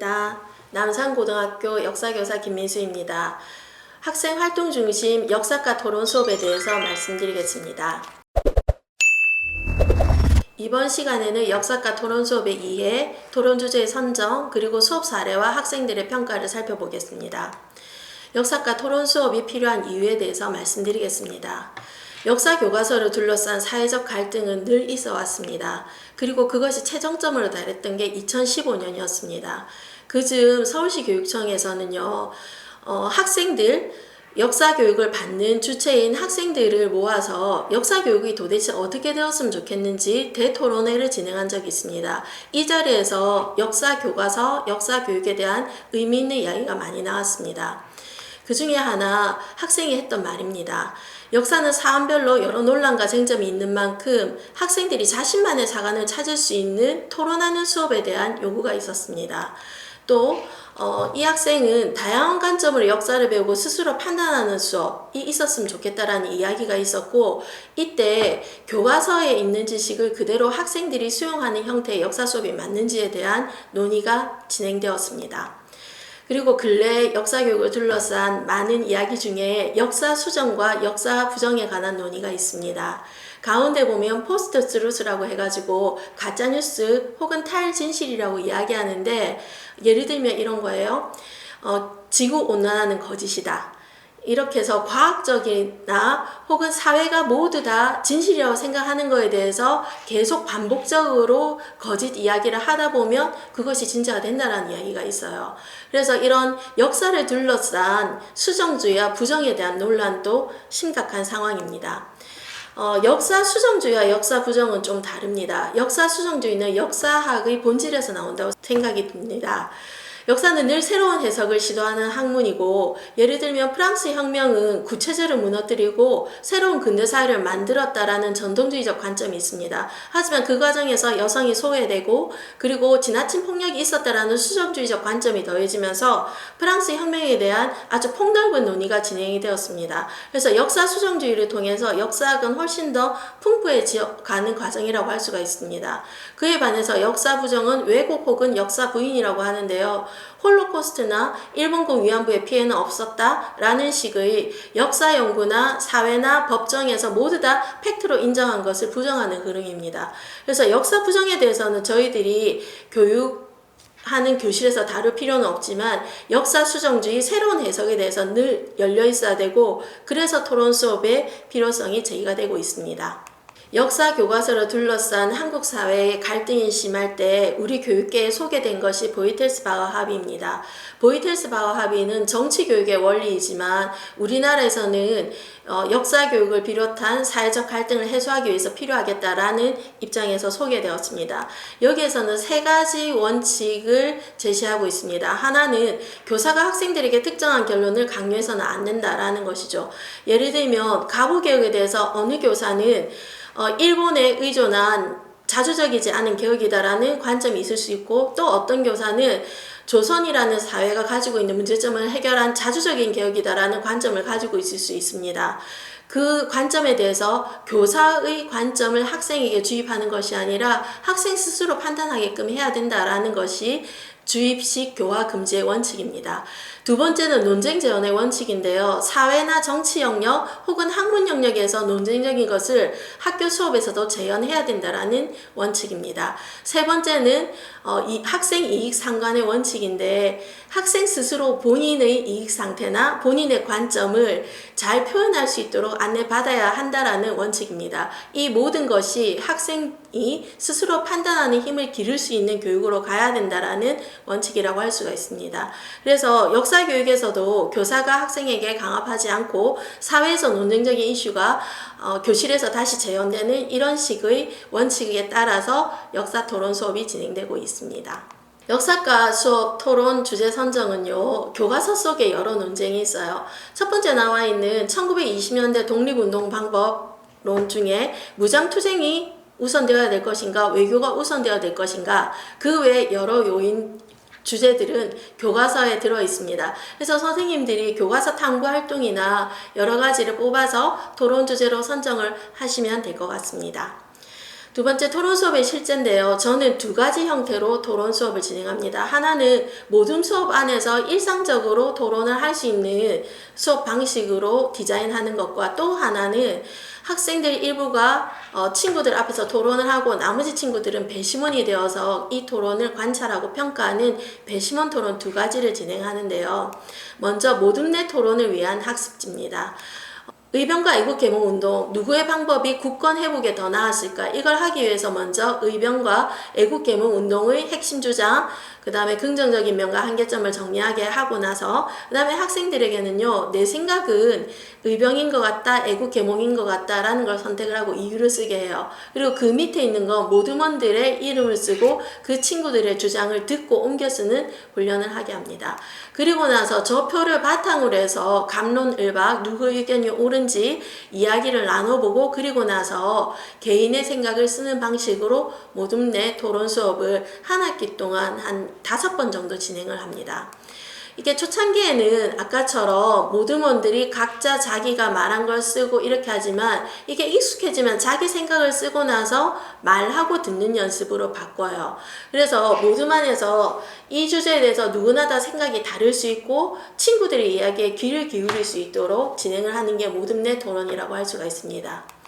반갑습니다. 남산고등학교 역사교사 김민수입니다. 학생 활동 중심 역사과 토론 수업에 대해서 말씀드리겠습니다. 이번 시간에는 역사과 토론 수업의 이해, 토론 주제의 선정, 그리고 수업 사례와 학생들의 평가를 살펴보겠습니다. 역사과 토론 수업이 필요한 이유에 대해서 말씀드리겠습니다. 역사 교과서를 둘러싼 사회적 갈등은 늘 있어 왔습니다. 그리고 그것이 최정점으로 달했던 게 2015년이었습니다. 그즈음 서울시 교육청에서는요, 학생들, 역사 교육을 받는 주체인 학생들을 모아서 역사 교육이 도대체 어떻게 되었으면 좋겠는지 대토론회를 진행한 적이 있습니다. 이 자리에서 역사 교과서, 역사 교육에 대한 의미 있는 이야기가 많이 나왔습니다. 그 중에 하나 학생이 했던 말입니다. 역사는 사안별로 여러 논란과 쟁점이 있는 만큼 학생들이 자신만의 사관을 찾을 수 있는 토론하는 수업에 대한 요구가 있었습니다. 또 이 학생은 다양한 관점으로 역사를 배우고 스스로 판단하는 수업이 있었으면 좋겠다라는 이야기가 있었고, 이때 교과서에 있는 지식을 그대로 학생들이 수용하는 형태의 역사 수업이 맞는지에 대한 논의가 진행되었습니다. 그리고 근래 역사교육을 둘러싼 많은 이야기 중에 역사 수정과 역사 부정에 관한 논의가 있습니다. 가운데 보면 포스트 트루스라고 해가지고 가짜뉴스 혹은 탈진실이라고 이야기하는데, 예를 들면 이런 거예요. 지구온난화는 거짓이다. 이렇게 해서 과학적이나 혹은 사회가 모두 다 진실이라고 생각하는 거에 대해서 계속 반복적으로 거짓 이야기를 하다 보면 그것이 진짜가 된다는 이야기가 있어요. 그래서 이런 역사를 둘러싼 수정주의와 부정에 대한 논란도 심각한 상황입니다. 역사 수정주의와 역사 부정은 좀 다릅니다. 역사 수정주의는 역사학의 본질에서 나온다고 생각이 듭니다. 역사는 늘 새로운 해석을 시도하는 학문이고, 예를 들면 프랑스 혁명은 구체제를 무너뜨리고 새로운 근대사회를 만들었다라는 전통주의적 관점이 있습니다. 하지만 그 과정에서 여성이 소외되고 그리고 지나친 폭력이 있었다라는 수정주의적 관점이 더해지면서 프랑스 혁명에 대한 아주 폭넓은 논의가 진행이 되었습니다. 그래서 역사 수정주의를 통해서 역사학은 훨씬 더 풍부해져 가는 과정이라고 할 수가 있습니다. 그에 반해서 역사 부정은 왜곡 혹은 역사 부인이라고 하는데요. 홀로코스트나 일본군 위안부의 피해는 없었다라는 식의 역사 연구나 사회나 법정에서 모두 다 팩트로 인정한 것을 부정하는 흐름입니다. 그래서 역사 부정에 대해서는 저희들이 교육하는 교실에서 다룰 필요는 없지만, 역사 수정주의 새로운 해석에 대해서 늘 열려 있어야 되고, 그래서 토론 수업의 필요성이 제기가 되고 있습니다. 역사 교과서를 둘러싼 한국 사회의 갈등이 심할 때 우리 교육계에 소개된 것이 보이텔스바흐 합의입니다. 보이텔스바흐 합의는 정치 교육의 원리이지만 우리나라에서는 역사 교육을 비롯한 사회적 갈등을 해소하기 위해서 필요하겠다라는 입장에서 소개되었습니다. 여기에서는 세 가지 원칙을 제시하고 있습니다. 하나는 교사가 학생들에게 특정한 결론을 강요해서는 안 된다라는 것이죠. 예를 들면 가부개혁에 대해서 어느 교사는 일본에 의존한 자주적이지 않은 개혁이다라는 관점이 있을 수 있고, 또 어떤 교사는 조선이라는 사회가 가지고 있는 문제점을 해결한 자주적인 개혁이다라는 관점을 가지고 있을 수 있습니다. 그 관점에 대해서 교사의 관점을 학생에게 주입하는 것이 아니라 학생 스스로 판단하게끔 해야 된다라는 것이 주입식 교화 금지의 원칙입니다. 두 번째는 논쟁 재현의 원칙인데요. 사회나 정치 영역 혹은 학문 영역에서 논쟁적인 것을 학교 수업에서도 재현해야 된다라는 원칙입니다. 세 번째는 학생 이익 상관의 원칙인데, 학생 스스로 본인의 이익 상태나 본인의 관점을 잘 표현할 수 있도록 안내받아야 한다라는 원칙입니다. 이 모든 것이 학생이 스스로 판단하는 힘을 기를 수 있는 교육으로 가야 된다라는 원칙이라고 할 수가 있습니다. 그래서 역사 교육에서도 교사가 학생에게 강압하지 않고 사회에서 논쟁적인 이슈가 교실에서 다시 재현되는 이런 식의 원칙에 따라서 역사 토론 수업이 진행되고 있습니다. 역사과 수업 토론 주제 선정은요, 교과서 속에 여러 논쟁이 있어요. 첫 번째 나와 있는 1920년대 독립운동 방법론 중에 무장투쟁이 우선되어야 될 것인가, 외교가 우선되어야 될 것인가, 그 외 여러 요인 주제들은 교과서에 들어 있습니다. 그래서 선생님들이 교과서 탐구 활동이나 여러 가지를 뽑아서 토론 주제로 선정을 하시면 될 것 같습니다. 두 번째 토론 수업의 실제인데요. 저는 두 가지 형태로 토론 수업을 진행합니다. 하나는 모든 수업 안에서 일상적으로 토론을 할 수 있는 수업 방식으로 디자인하는 것과 또 하나는 학생들 일부가 친구들 앞에서 토론을 하고 나머지 친구들은 배심원이 되어서 이 토론을 관찰하고 평가하는 배심원 토론 두 가지를 진행하는데요. 먼저 모둠내 토론을 위한 학습지입니다. 의병과 애국개몽운동, 누구의 방법이 국권 회복에 더 나았을까? 이걸 하기 위해서 먼저 의병과 애국개몽운동의 핵심 주장, 그 다음에 긍정적인 면과 한계점을 정리하게 하고 나서 그 다음에 학생들에게는요, 내 생각은 의병인 것 같다, 애국개몽인 것 같다 라는 걸 선택을 하고 이유를 쓰게 해요. 그리고 그 밑에 있는 건 모둠원들의 이름을 쓰고 그 친구들의 주장을 듣고 옮겨 쓰는 훈련을 하게 합니다. 그리고 나서 저 표를 바탕으로 해서 갑론을박, 누구의 의견이 옳은지 이야기를 나눠보고 그리고 나서 개인의 생각을 쓰는 방식으로 모둠내 토론 수업을 한 학기 동안 한 5번 정도 진행을 합니다. 이게 초창기에는 아까처럼 모둠원들이 각자 자기가 말한 걸 쓰고 이렇게 하지만 이게 익숙해지면 자기 생각을 쓰고 나서 말하고 듣는 연습으로 바꿔요. 그래서 모둠 안에서 이 주제에 대해서 누구나 다 생각이 다를 수 있고 친구들의 이야기에 귀를 기울일 수 있도록 진행을 하는 게 모둠내 토론이라고 할 수가 있습니다.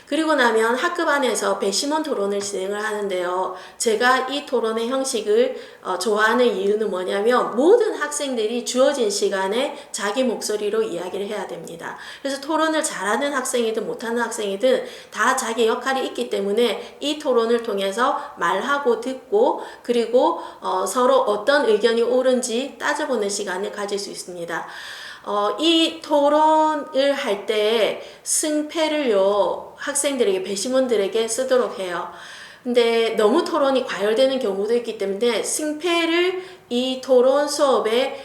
그리고 나면 학급 안에서 배심원 토론을 진행을 하는데요. 제가 이 토론의 형식을 좋아하는 이유는 뭐냐면 모든 학생들이 주어진 시간에 자기 목소리로 이야기를 해야 됩니다. 그래서 토론을 잘하는 학생이든 못하는 학생이든 다 자기 역할이 있기 때문에 이 토론을 통해서 말하고 듣고 그리고 서로 어떤 의견이 옳은지 따져보는 시간을 가질 수 있습니다. 이 토론을 할 때 승패를요, 학생들에게, 배심원들에게 쓰도록 해요. 근데 너무 토론이 과열되는 경우도 있기 때문에 승패를 이 토론 수업에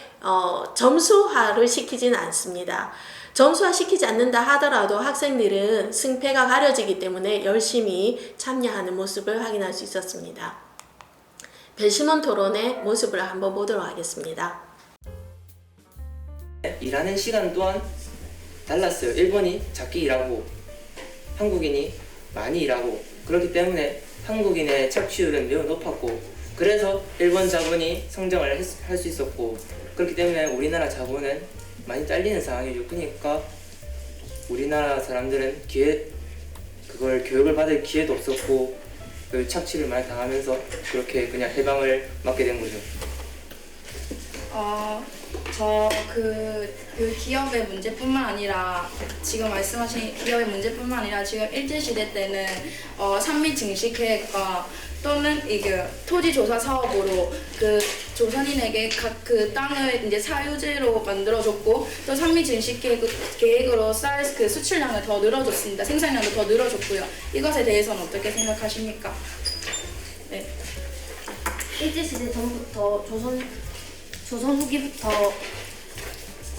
점수화를 시키지는 않습니다. 점수화 시키지 않는다 하더라도 학생들은 승패가 가려지기 때문에 열심히 참여하는 모습을 확인할 수 있었습니다. 배심원 토론의 모습을 한번 보도록 하겠습니다. 일하는 시간 또한 달랐어요. 일본이 작게 일하고 한국인이 많이 일하고 그렇기 때문에 한국인의 착취율은 매우 높았고 그래서 일본 자본이 성장을 할 수 있었고 그렇기 때문에 우리나라 자본은 많이 잘리는 상황이죠. 그러니까 우리나라 사람들은 그걸 교육을 받을 기회도 없었고 그 착취를 많이 당하면서 그렇게 그냥 해방을 맞게 된 거죠. 그 기업의 문제뿐만 아니라 지금 말씀하신 기업의 문제뿐만 아니라 지금 일제시대 때는 산미 증식 계획과 또는 이게 토지 조사 사업으로 그 조선인에게 각 그 땅을 이제 사유지로 만들어줬고 또 산미 증식 계획으로 쌀 그 수출량을 더 늘어줬습니다. 생산량도 더 늘어줬고요. 이것에 대해서는 어떻게 생각하십니까? 네. 일제시대 전부터 조선 후기부터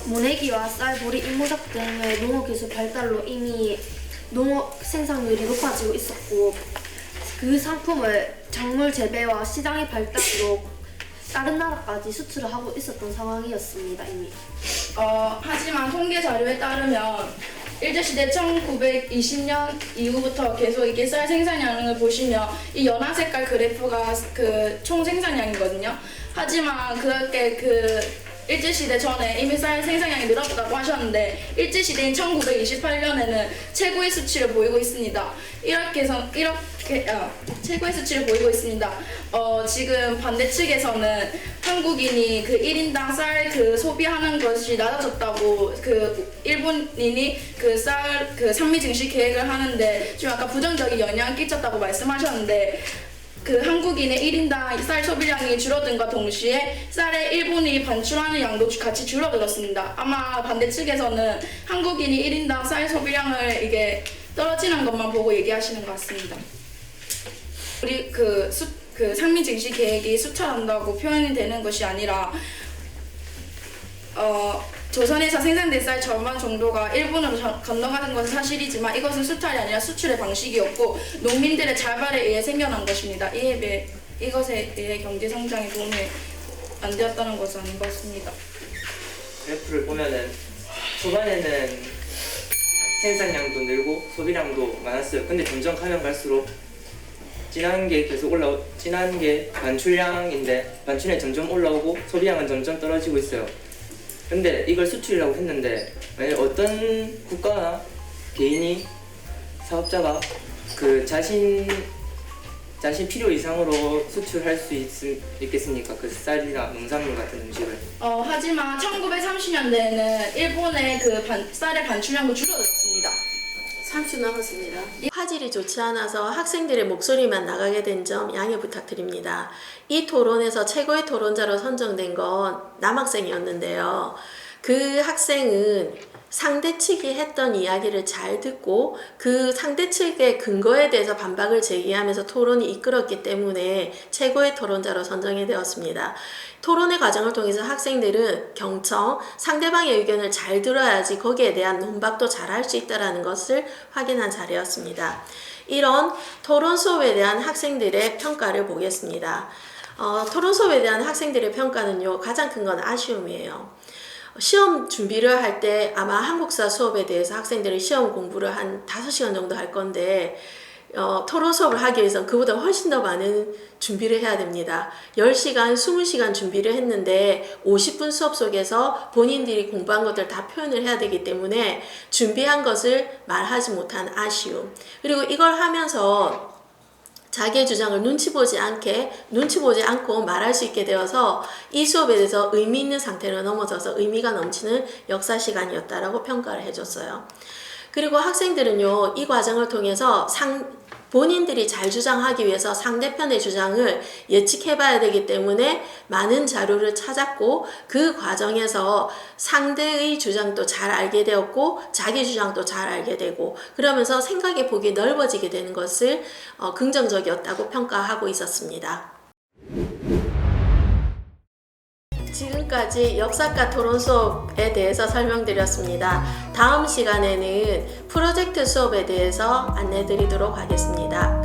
모내기와 쌀, 보리, 인모작 등의 농업기술 발달로 이미 농업 생산률이 높아지고 있었고 그 상품을 작물 재배와 시장의 발달로 다른 나라까지 수출을 하고 있었던 상황이었습니다. 이미. 하지만 통계 자료에 따르면 일제시대 1920년 이후부터 계속 이게 쌀 생산량을 보시면 이 연한 색깔 그래프가 그 총 생산량이거든요. 하지만 그렇게 그 일제시대 전에 이미 쌀 생산량이 늘었다고 하셨는데 일제시대인 1928년에는 최고의 수치를 보이고 있습니다. 최고의 수치를 보이고 있습니다. 지금 반대 측에서는 한국인이 그 1인당 쌀 그 소비하는 것이 낮아졌다고 그 일본인이 그 쌀 그 산미 증식 계획을 하는데 좀 약간 부정적인 영향을 끼쳤다고 말씀하셨는데 그 한국인의 1인당 쌀 소비량이 줄어든과 동시에 쌀의 일본이 반출하는 양도 같이 줄어들었습니다. 아마 반대 측에서는 한국인이 1인당 쌀 소비량을 이게 떨어지는 것만 보고 얘기하시는 것 같습니다. 우리 그 상미 증시 계획이 수탈한다고 표현이 되는 것이 아니라 조선에서 생산된 쌀 절반 정도가 일본으로 건너가는 것은 사실이지만 이것은 수탈이 아니라 수출의 방식이었고 농민들의 자발에 의해 생겨난 것입니다. 이것에 의해 경제 성장에 도움이 안 되었다는 것은 아닌 것 같습니다. 그래프를 보면은 초반에는 생산량도 늘고 소비량도 많았어요. 근데 점점 가면 갈수록 진한 게 계속 진한 게 반출량인데 반출량이 점점 올라오고 소비량은 점점 떨어지고 있어요. 근데 이걸 수출이라고 했는데 만약 어떤 국가나 개인이 사업자가 그 자신 필요 이상으로 수출할 수 있겠습니까? 그 쌀이나 농산물 같은 음식을. 하지만 1930년대에는 일본의 그 쌀의 반출량도 줄어들었습니다. 30 남았습니다. 화질이 좋지 않아서 학생들의 목소리만 나가게 된 점 양해 부탁드립니다. 이 토론에서 최고의 토론자로 선정된 건 남학생이었는데요. 그 학생은 상대 측이 했던 이야기를 잘 듣고 그 상대 측의 근거에 대해서 반박을 제기하면서 토론이 이끌었기 때문에 최고의 토론자로 선정이 되었습니다. 토론의 과정을 통해서 학생들은 경청, 상대방의 의견을 잘 들어야지 거기에 대한 논박도 잘 할 수 있다는 것을 확인한 자리였습니다. 이런 토론 수업에 대한 학생들의 평가를 보겠습니다. 토론 수업에 대한 학생들의 평가는요, 가장 큰 건 아쉬움이에요. 시험 준비를 할 때 아마 한국사 수업에 대해서 학생들이 시험 공부를 한 5시간 정도 할 건데 토론 수업을 하기 위해서는 그보다 훨씬 더 많은 준비를 해야 됩니다. 10시간, 20시간 준비를 했는데 50분 수업 속에서 본인들이 공부한 것들 다 표현을 해야 되기 때문에 준비한 것을 말하지 못한 아쉬움. 그리고 이걸 하면서 자기의 주장을 눈치 보지 않고 말할 수 있게 되어서 이 수업에 대해서 의미 있는 상태로 넘어져서 의미가 넘치는 역사 시간이었다라고 평가를 해줬어요. 그리고 학생들은요, 이 과정을 통해서 본인들이 잘 주장하기 위해서 상대편의 주장을 예측해봐야 되기 때문에 많은 자료를 찾았고 그 과정에서 상대의 주장도 잘 알게 되었고 자기 주장도 잘 알게 되고 그러면서 생각의 폭이 넓어지게 되는 것을 긍정적이었다고 평가하고 있었습니다. 지금까지 역사과 토론 수업에 대해서 설명드렸습니다. 다음 시간에는 프로젝트 수업에 대해서 안내드리도록 하겠습니다.